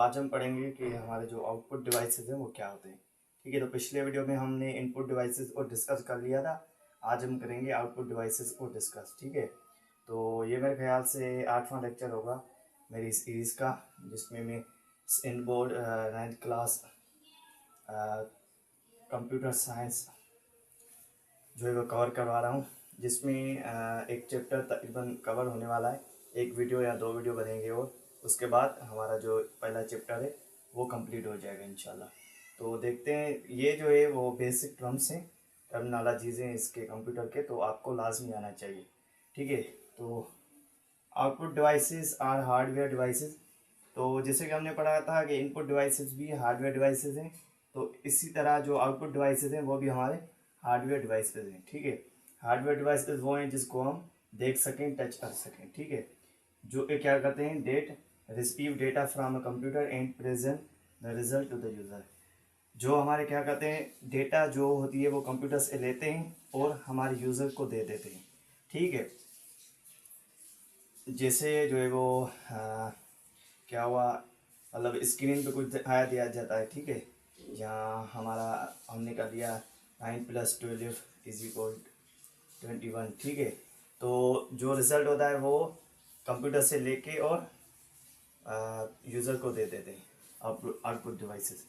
आज हम पढ़ेंगे कि हमारे जो आउटपुट डिवाइसेस हैं वो क्या होते हैं। ठीक है, तो पिछले वीडियो में हमने इनपुट डिवाइसेस को डिस्कस कर लिया था। आज हम करेंगे आउटपुट डिवाइसेस को डिस्कस। ठीक है, तो ये मेरे ख्याल से 8वां लेक्चर होगा मेरी इस सीरीज़ का, जिसमें मैं इन board 9th class computer science जो है वो कवर करवा रहा हूँ, जिसमें एक चैप्टर तकरीबन कवर होने वाला है। एक वीडियो या 2 वीडियो बनेंगे और उसके बाद हमारा जो पहला चैप्टर है वो कंप्लीट हो जाएगा इंशाल्लाह। तो देखते हैं, ये जो है वो बेसिक टर्म्स हैं, टर्मिनोलॉजीज़ हैं इसके कंप्यूटर के, तो आपको लाजमी आना चाहिए। ठीक है, तो output devices are hardware devices. तो जैसे कि हमने पढ़ा था कि इनपुट डिवाइसेस भी हार्डवेयर डिवाइसेस हैं, तो इसी तरह जो आउटपुट डिवाइसेस हैं वो भी हमारे हार्डवेयर डिवाइसेस हैं। ठीक है, हार्डवेयर डिवाइसेस वो हैं जिसको हम देख सकें, टच कर सकें। ठीक है, जो ये क्या करते हैं, receive data from a computer and present the result to the user. जो हमारे क्या करते हैं, डेटा जो होती है वो कंप्यूटर से लेते हैं और हमारे यूज़र को दे देते हैं। ठीक है, जैसे जो है वो क्या हुआ, मतलब स्क्रीन पे कुछ दिखाया दिया जाता है। ठीक है, यहाँ हमारा हमने कर दिया 9 + 12 = 21। ठीक है, तो जो रिज़ल्ट होता है वो कंप्यूटर से लेके और यूज़र को दे देते हैं output devices.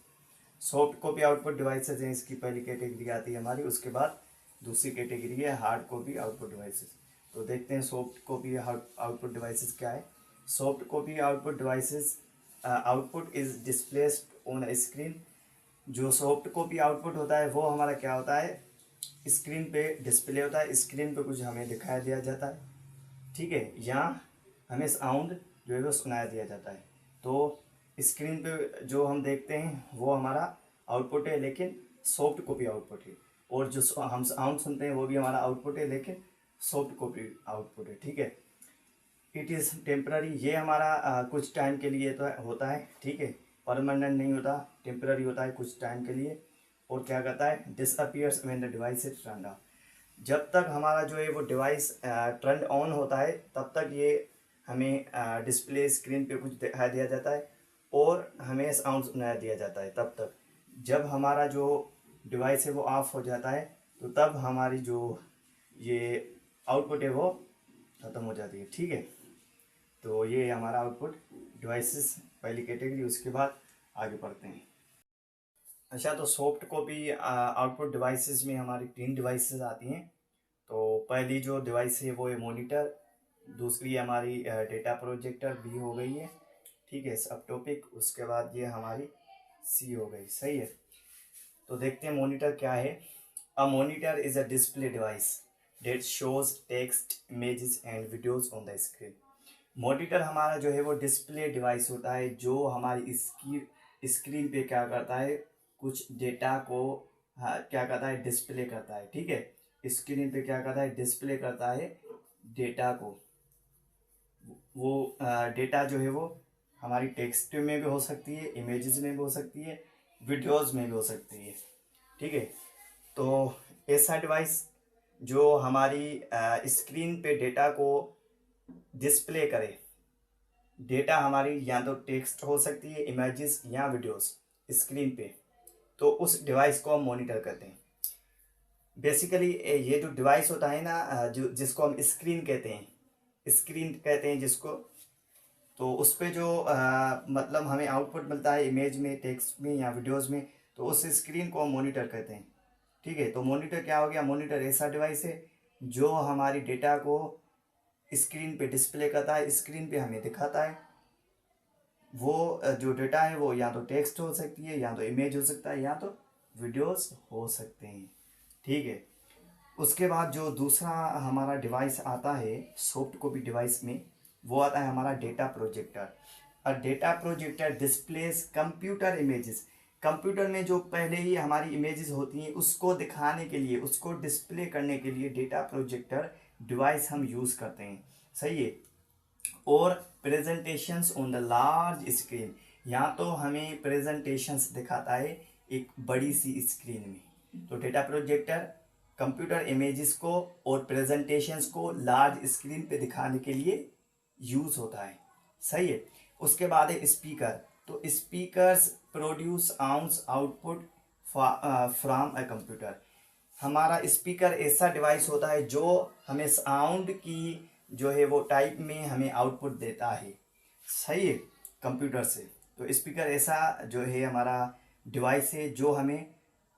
Soft copy output devices हैं, इसकी पहली कैटेगरी आती है हमारी। उसके बाद दूसरी कैटेगरी है हार्ड कॉपी आउटपुट डिवाइसेस। तो देखते हैं सॉफ्ट कॉपी आउटपुट डिवाइसेस क्या है। Soft copy output devices output is displaced on a screen. जो सॉफ्ट कॉपी आउटपुट होता है वो हमारा क्या होता है, स्क्रीन पे डिस्प्ले होता है, स्क्रीन पे कुछ हमें दिखाया दिया जाता है। ठीक है, यहाँ हमें साउंड जो है वो सुनाया दिया जाता है। तो स्क्रीन पे जो हम देखते हैं वो हमारा आउटपुट है, लेकिन सॉफ्ट कॉपी आउटपुट है। और जो हम साउंड सुनते हैं वो भी हमारा आउटपुट है, लेकिन सॉफ्ट कॉपी आउटपुट है। ठीक है, इट इज़ टेम्पररी। ये हमारा कुछ टाइम के लिए तो होता है। ठीक है, परमानेंट नहीं होता, टेम्पररी होता है कुछ टाइम के लिए। और क्या कहता है, disappears when the device is turned of. जब तक हमारा जो है वो डिवाइस टर्न ऑन होता है तब तक ये हमें डिस्प्ले स्क्रीन पे कुछ दिखाई दिया जाता है और हमें साउंड सुनाया दिया जाता है तब तक। जब हमारा जो डिवाइस है वो ऑफ हो जाता है तो तब हमारी जो ये आउटपुट है वो ख़त्म हो जाती है। ठीक है, तो ये हमारा आउटपुट डिवाइसेस पहली कैटेगरी। उसके बाद आगे बढ़ते हैं। अच्छा, तो सॉफ्ट कॉपी आउटपुट डिवाइसेस में हमारी 3 डिवाइसेस आती हैं। तो पहली जो डिवाइस है वो है मॉनिटर, दूसरी हमारी डेटा प्रोजेक्टर बी हो गई है। ठीक है, सब टॉपिक। उसके बाद ये हमारी सी हो गई। सही है, तो देखते हैं मॉनिटर क्या है। A monitor is a display device that shows text, images and videos on the screen. Monitor हमारा जो है वो डिस्प्ले डिवाइस होता है जो हमारी स्क्रीन पे क्या करता है, कुछ डेटा को क्या करता है, डिस्प्ले करता है। ठीक है, स्क्रीन पे क्या करता है, डिस्प्ले करता है डेटा को। वो डेटा जो है वो हमारी टेक्स्ट में भी हो सकती है, इमेजेस में भी हो सकती है, वीडियोस में भी हो सकती है। ठीक है, तो ऐसा डिवाइस जो हमारी स्क्रीन पे डेटा को डिस्प्ले करे। डेटा हमारी या तो टेक्स्ट हो सकती है, इमेजेस या वीडियोस स्क्रीन पे, तो उस डिवाइस को हम मॉनिटर करते हैं। बेसिकली ये जो डिवाइस होता है ना, जो जिसको हम स्क्रीन कहते हैं जिसको, तो उस पर जो मतलब हमें आउटपुट मिलता है इमेज में, टेक्स्ट में या वीडियोस में, तो उस स्क्रीन को हम मॉनिटर कहते हैं। ठीक है, तो मॉनिटर क्या हो गया, मॉनिटर ऐसा डिवाइस है जो हमारी डेटा को स्क्रीन पे डिस्प्ले करता है, स्क्रीन पे हमें दिखाता है। वो जो डेटा है वो या तो टेक्स्ट हो सकती है, या तो इमेज हो सकता है, या तो वीडियोस हो सकते हैं। ठीक है, उसके बाद जो दूसरा हमारा डिवाइस आता है सॉफ्ट कॉपी डिवाइस में, वो आता है हमारा डेटा प्रोजेक्टर। और data projector displace computer images. Computer में जो पहले ही हमारी इमेजेस होती हैं उसको दिखाने के लिए, उसको डिस्प्ले करने के लिए डेटा प्रोजेक्टर डिवाइस हम यूज़ करते हैं। सही है, और presentations on the large screen, या तो हमें प्रेजेंटेशंस दिखाता है एक बड़ी सी स्क्रीन में। तो डेटा प्रोजेक्टर कंप्यूटर इमेजेस को और प्रेजेंटेशंस को लार्ज स्क्रीन पे दिखाने के लिए यूज़ होता है। सही है, उसके बाद है स्पीकर। तो speakers produce sounds output from a computer. हमारा स्पीकर ऐसा डिवाइस होता है जो हमें साउंड की जो है वो टाइप में हमें आउटपुट देता है, सही है, कंप्यूटर से। तो स्पीकर ऐसा जो है हमारा डिवाइस है जो हमें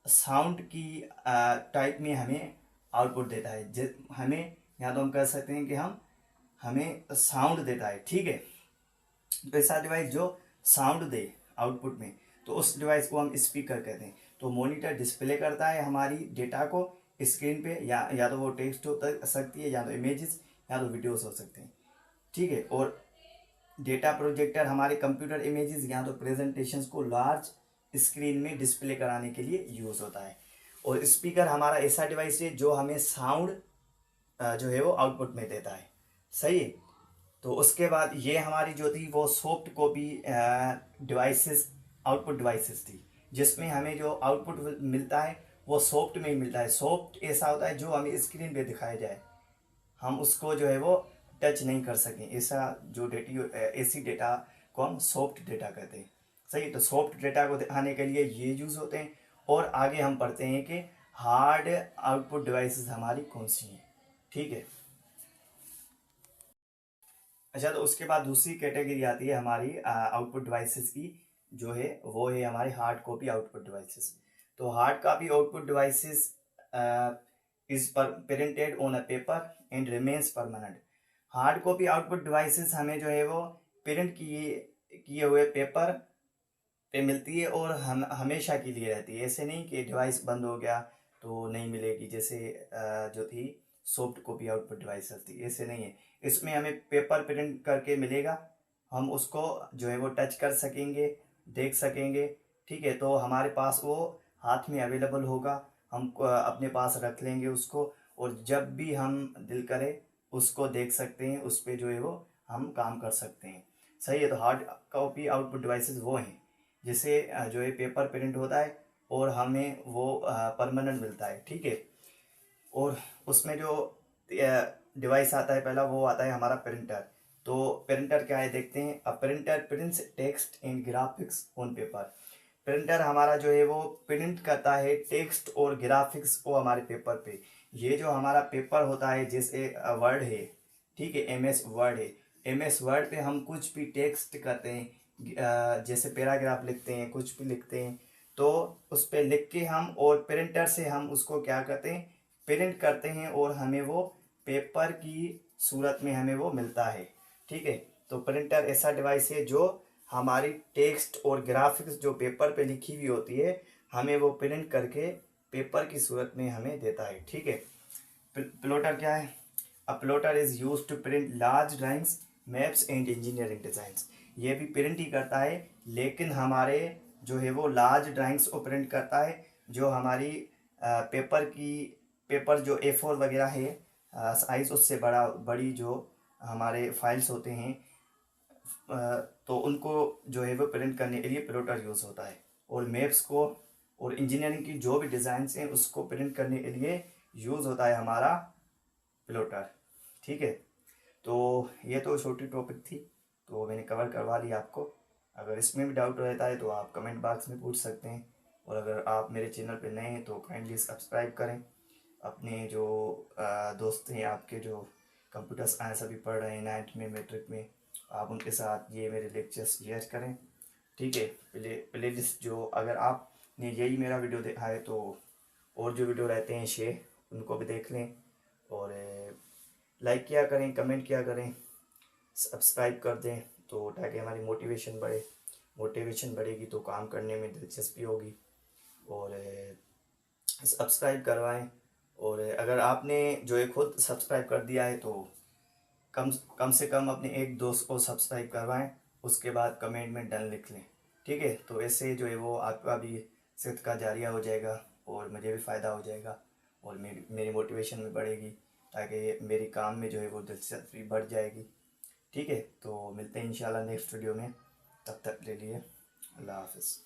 साउंड की टाइप में हमें आउटपुट देता है। हमें यहाँ तो हम कह सकते हैं कि हमें साउंड देता है, ठीक है। तो ऐसा डिवाइस जो साउंड दे आउटपुट में, तो उस डिवाइस को हम स्पीकर कहते हैं। तो मॉनिटर डिस्प्ले करता है हमारी डेटा को स्क्रीन पे, या तो वो टेक्स्ट हो सकती है, या तो इमेजेस, या तो वीडियोस हो सकते हैं, ठीक है। और डेटा प्रोजेक्टर हमारे कंप्यूटर इमेजेस या तो प्रेजेंटेशंस को लार्ज स्क्रीन में डिस्प्ले कराने के लिए यूज़ होता है। और स्पीकर हमारा ऐसा डिवाइस है जो हमें साउंड जो है वो आउटपुट में देता है, सही है। तो उसके बाद ये हमारी जो थी वो soft copy devices, output devices थी, जिसमें हमें जो आउटपुट मिलता है वो सॉफ्ट में ही मिलता है। सॉफ्ट ऐसा होता है जो हमें स्क्रीन पे दिखाया जाए, हम उसको जो है वो टच नहीं कर सकें, ऐसा जो ऐसी डेटा को हम सॉफ्ट डेटा कहते हैं, सही। तो सॉफ्ट डेटा को दिखाने के लिए ये यूज़ होते हैं। और आगे हम पढ़ते हैं कि हार्ड आउटपुट डिवाइसेस हमारी कौन सी हैं, ठीक है। अच्छा, तो उसके बाद दूसरी कैटेगरी आती है हमारी आउटपुट डिवाइसेस की, जो है वो है हमारी हार्ड कॉपी आउटपुट डिवाइसेस। तो hard copy output devices is printed on a paper and remains permanent. Hard copy output devices हमें जो है वो प्रिंट किए हुए पेपर पे मिलती है और हम हमेशा के लिए रहती है। ऐसे नहीं कि डिवाइस बंद हो गया तो नहीं मिलेगी, जैसे जो थी सॉफ्ट कॉपी आउटपुट डिवाइसेस थी, ऐसे नहीं है। इसमें हमें पेपर प्रिंट करके मिलेगा, हम उसको जो है वो टच कर सकेंगे, देख सकेंगे, ठीक है। तो हमारे पास वो हाथ में अवेलेबल होगा, हम अपने पास रख लेंगे उसको, और जब भी हम दिल करे उसको देख सकते हैं, उस पर जो है वो हम काम कर सकते हैं, सही है। तो हार्ड कॉपी आउटपुट डिवाइसेस वो हैं जिसे जो है पेपर प्रिंट होता है और हमें वो परमानेंट मिलता है, ठीक है। और उसमें जो डिवाइस आता है पहला, वो आता है हमारा प्रिंटर। तो प्रिंटर क्या है देखते हैं। A printer prints text and graphics on paper. Printer हमारा जो है वो प्रिंट करता है टेक्स्ट और ग्राफिक्स को हमारे पेपर पे। ये जो हमारा पेपर होता है, जैसे वर्ड है, ठीक है, MS वर्ड है, MS वर्ड पे हम कुछ भी टेक्स्ट करते हैं, जैसे पैराग्राफ लिखते हैं, कुछ भी लिखते हैं, तो उस पर लिख के हम और प्रिंटर से हम उसको क्या करते हैं, प्रिंट करते हैं, और हमें वो पेपर की सूरत में हमें वो मिलता है, ठीक है। तो प्रिंटर ऐसा डिवाइस है जो हमारी टेक्स्ट और ग्राफिक्स जो पेपर पे लिखी हुई होती है, हमें वो प्रिंट करके पेपर की सूरत में हमें देता है, ठीक है। प्लॉटर क्या है। A plotter is use to print large drawings, maps and engineering designs. ये भी प्रिंट ही करता है, लेकिन हमारे जो है वो लार्ज ड्राइंग्स को प्रिंट करता है, जो हमारी पेपर जो A4 वगैरह है साइज, उससे बड़ी जो हमारे फाइल्स होते हैं, तो उनको जो है वो प्रिंट करने के लिए प्लॉटर यूज़ होता है। और मैप्स को और इंजीनियरिंग की जो भी डिज़ाइंस हैं उसको प्रिंट करने के लिए यूज़ होता है हमारा प्लॉटर, ठीक है। तो ये तो छोटी टॉपिक थी, तो मैंने कवर करवा लिया आपको। अगर इसमें भी डाउट रहता है तो आप कमेंट बॉक्स में पूछ सकते हैं। और अगर आप मेरे चैनल पे नए हैं तो काइंडली सब्सक्राइब करें। अपने जो दोस्त हैं आपके जो कंप्यूटर साइंस अभी पढ़ रहे हैं 9th में, मैट्रिक में, आप उनके साथ ये मेरे लेक्चर्स शेयर करें, ठीक है। प्ले लिस्ट जो, अगर आपने यही मेरा वीडियो देखा है तो और जो वीडियो रहते हैं शेयर, उनको भी देख लें। और लाइक किया करें, कमेंट किया करें, सब्सक्राइब कर दें, तो ताकि हमारी मोटिवेशन बढ़ेगी तो काम करने में दिलचस्पी होगी। और सब्सक्राइब करवाएं। और अगर आपने जो है खुद सब्सक्राइब कर दिया है तो कम से कम अपने एक दोस्त को सब्सक्राइब करवाएं, उसके बाद कमेंट में डन लिख लें, ठीक है। तो ऐसे जो है वो आपका भी सदका जारिया हो जाएगा और मुझे भी फ़ायदा हो जाएगा, और मेरी मोटिवेशन भी बढ़ेगी, ताकि मेरी काम में जो है वो दिलचस्पी बढ़ जाएगी, ठीक है। तो मिलते हैं इंशाल्लाह नेक्स्ट वीडियो में, तब तक के लिए अल्लाह हाफ़िज़।